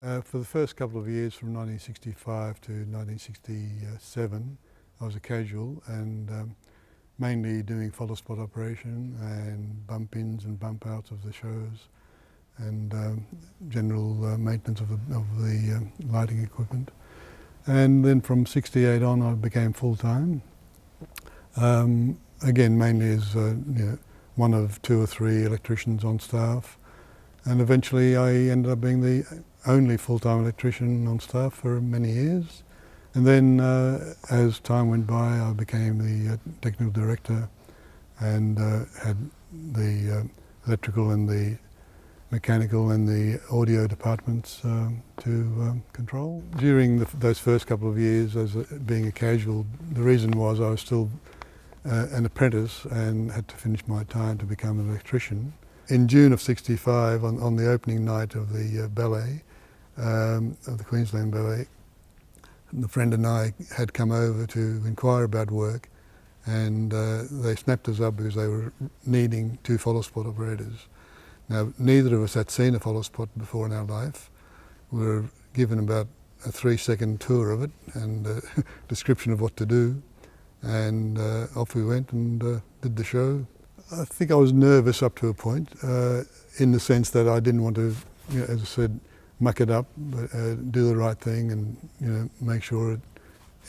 For the first couple of years, from 1965 to 1967, I was a casual and mainly doing follow spot operation and bump ins and bump outs of the shows and general maintenance of the lighting equipment. And then from 68 on I became full-time, again mainly as one of two or three electricians on staff, and eventually I ended up being the only full-time electrician on staff for many years. And then as time went by I became the technical director and had the electrical and the mechanical and the audio departments to control. During those first couple of years as being a casual, the reason was I was still an apprentice and had to finish my time to become an electrician. In June of '65, on the opening night of the ballet, of the Queensland Ballet, a friend and I had come over to inquire about work, and they snapped us up because they were needing two follow spot operators. Now, neither of us had seen a follow spot before in our life. We were given about a 3-second tour of it and a description of what to do, and off we went and did the show. I think I was nervous up to a point, in the sense that I didn't want to, as I said, muck it up, but do the right thing and make sure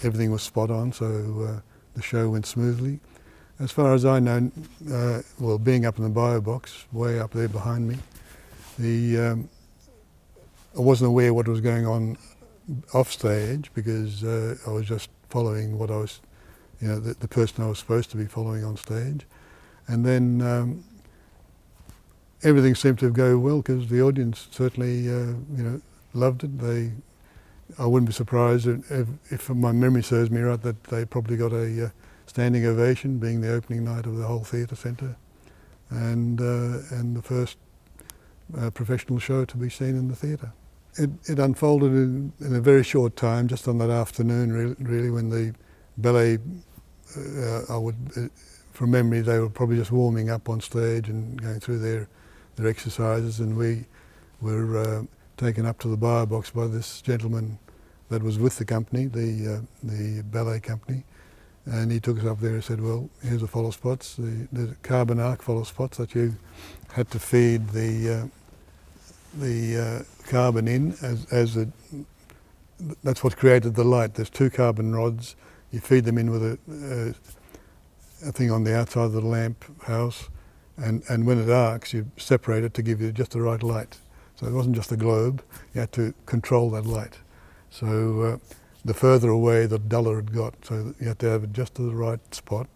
everything was spot on, so the show went smoothly. As far as I know, well, being up in the bio box, way up there behind me, I wasn't aware what was going on off stage because I was just following what I was, the person I was supposed to be following on stage. And then everything seemed to go well because the audience certainly, loved it. I wouldn't be surprised if my memory serves me right that they probably got a standing ovation, being the opening night of the whole theatre centre, and the first professional show to be seen in the theatre. It unfolded in a very short time, just on that afternoon, really, when the ballet, from memory, they were probably just warming up on stage and going through their exercises, and we were taken up to the bio box by this gentleman that was with the company, the ballet company, and he took us up there and said, well, here's the follow spots, the carbon arc follow spots that you had to feed the carbon in that's what created the light. There's two carbon rods, you feed them in with a thing on the outside of the lamp house, and when it arcs you separate it to give you just the right light. So it wasn't just a globe, you had to control that light. So the further away the duller it got, so you had to have it just to the right spot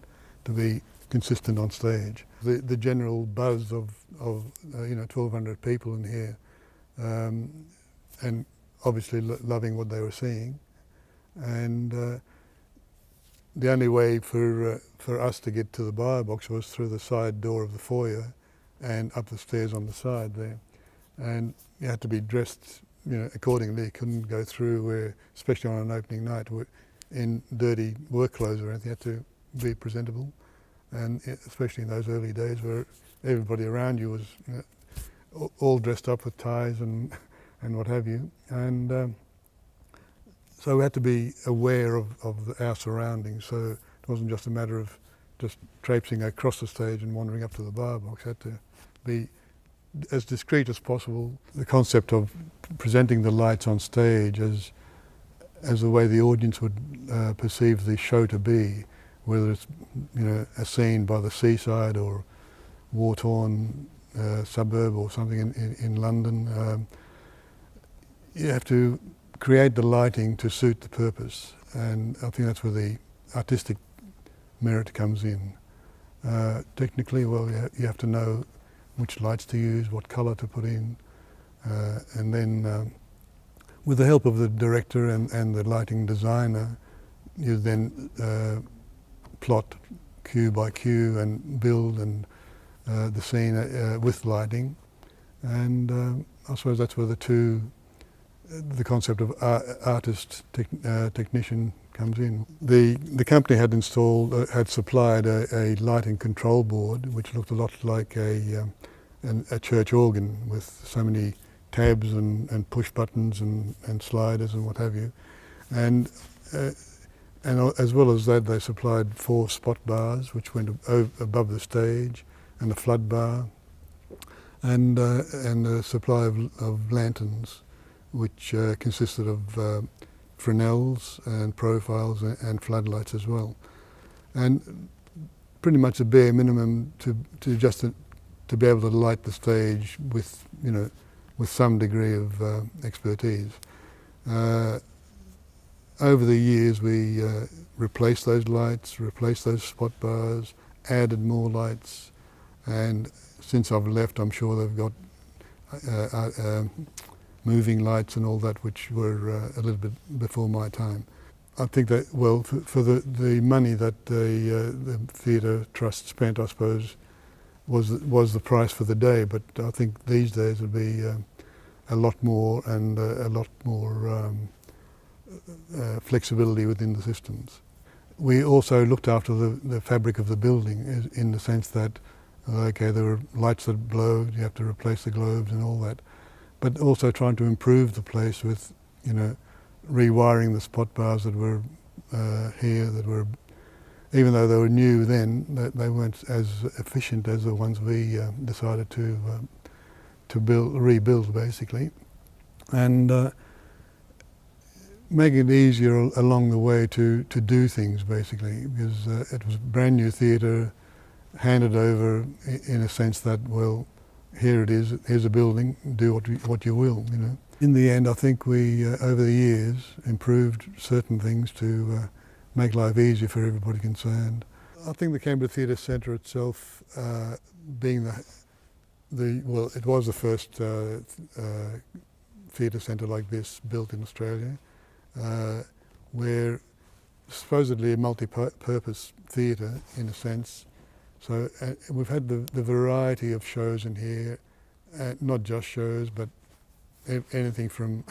to be consistent on stage. The general buzz of 1,200 people in here, and obviously loving what they were seeing, and the only way for us to get to the bio box was through the side door of the foyer and up the stairs on the side there, and you had to be dressed accordingly. You couldn't go through where, especially on an opening night, in dirty work clothes or anything. You had to be presentable, and especially in those early days where everybody around you was all dressed up with ties and what have you, and so we had to be aware of our surroundings. So it wasn't just a matter of just traipsing across the stage and wandering up to the bio box. Had to be as discreet as possible. The concept of presenting the lights on stage as the way the audience would perceive the show to be, whether it's a scene by the seaside or war-torn suburb or something in London. You have to create the lighting to suit the purpose, and I think that's where the artistic merit comes in. Technically, well, you have to know which lights to use, what colour to put in, and then with the help of the director and the lighting designer, you then plot cue by cue and build and the scene with lighting, and I suppose that's where the concept of artist technician comes in. The company had supplied a lighting control board which looked a lot like a church organ with so many tabs and push buttons and sliders and what have you. And as well as that, they supplied 4 spot bars which went above the stage, and a flood bar, and a supply of lanterns which consisted of Fresnels and profiles and floodlights as well. And pretty much a bare minimum to be able to light the stage with some degree of expertise. Over the years we replaced those lights, replaced those spot bars, added more lights, and since I've left I'm sure they've got moving lights and all that, which were a little bit before my time. I think that, well, for the money that the Theatre Trust spent, I suppose, was the price for the day, but I think these days would be a lot more, and a lot more flexibility within the systems. We also looked after the fabric of the building in the sense that, okay, there were lights that glowed, you have to replace the globes and all that, but also trying to improve the place with, rewiring the spot bars that were here, that were, even though they were new then, they weren't as efficient as the ones we decided to rebuild basically, and making it easier along the way to do things basically, because it was brand new theatre, handed over in a sense that, well, here it is, here's a building, do what you will, In the end, I think we, over the years, improved certain things to make life easier for everybody concerned. I think the Canberra Theatre Centre itself, being it was the first theatre centre like this built in Australia. We're supposedly a multi-purpose theatre in a sense. So we've had the variety of shows in here, not just shows, but anything from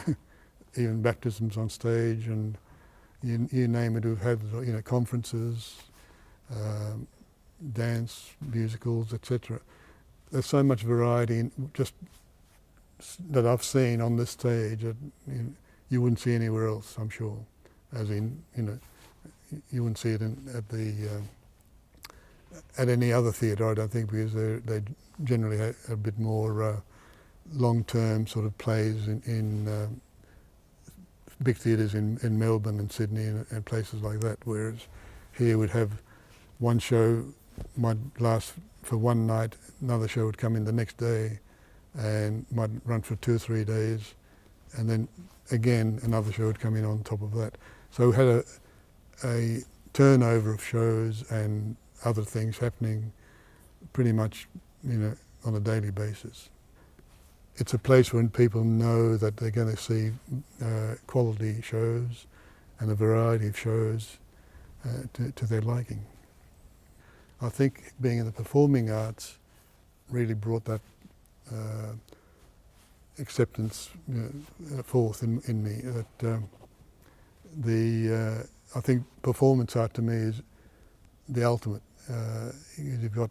even baptisms on stage, and you name it. We've had conferences, dance, musicals, etc. There's so much variety just that I've seen on this stage that you wouldn't see anywhere else, I'm sure. As in, you wouldn't see it at any other theatre, I don't think, because they generally have a bit more long-term sort of plays in big theatres in Melbourne and Sydney and places like that, whereas here we'd have one show might last for one night, another show would come in the next day and might run for 2 or 3 days, and then again another show would come in on top of that. So we had a turnover of shows and other things happening pretty much on a daily basis. It's a place when people know that they're going to see quality shows and a variety of shows to their liking. I think being in the performing arts really brought that acceptance forth in me. That I think performance art to me is the ultimate. You've got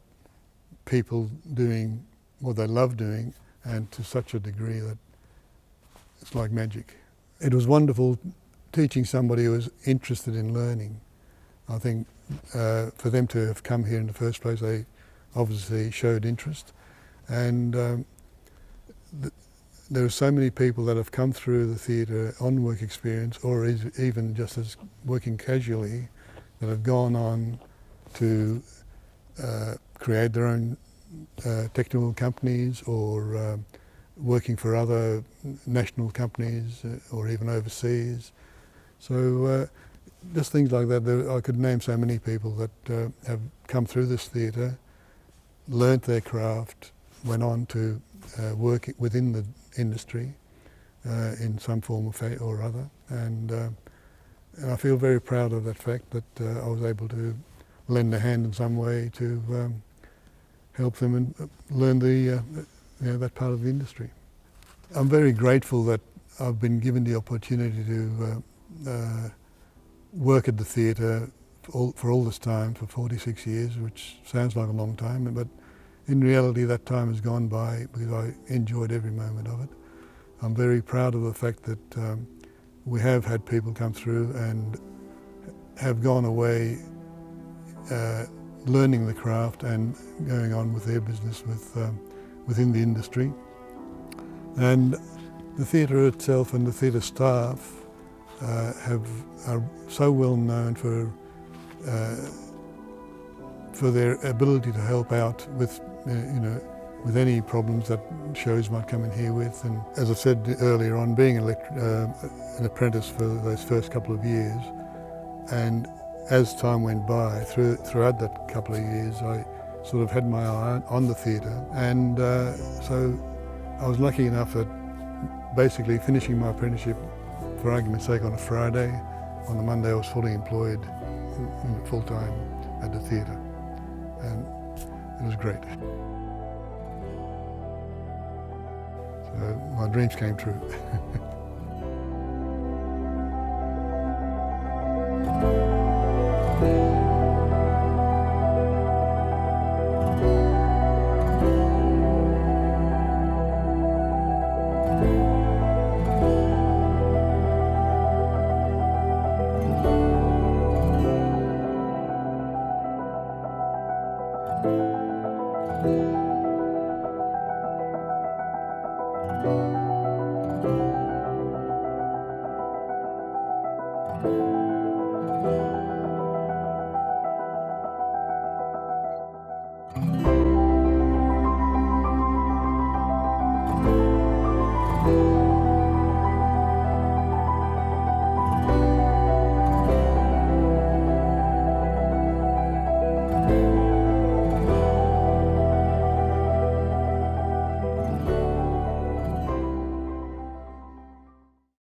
people doing what they love doing, and to such a degree that it's like magic. It was wonderful teaching somebody who was interested in learning. I think for them to have come here in the first place, they obviously showed interest, and there are so many people that have come through the theatre on work experience, or even just as working casually, that have gone on to create their own technical companies, or working for other national companies, or even overseas. So just things like that. I could name so many people that have come through this theatre, learnt their craft, went on to work within the industry in some form or other, and I feel very proud of that fact that I was able to lend a hand in some way to help them and learn that part of the industry. I'm very grateful that I've been given the opportunity to work at the theatre for all this time, for 46 years, which sounds like a long time, but in reality that time has gone by because I enjoyed every moment of it. I'm very proud of the fact that we have had people come through and have gone away learning the craft and going on with their business within the industry. And the theatre itself and the theatre staff are so well known for their ability to help out with with any problems that shows might come in here with. And as I said earlier on, being an apprentice for those first couple of years, and as time went by, throughout that couple of years, I sort of had my eye on the theatre, and so I was lucky enough that basically finishing my apprenticeship, for argument's sake, on a Friday, on the Monday I was fully employed full-time at the theatre, and it was great. So my dreams came true.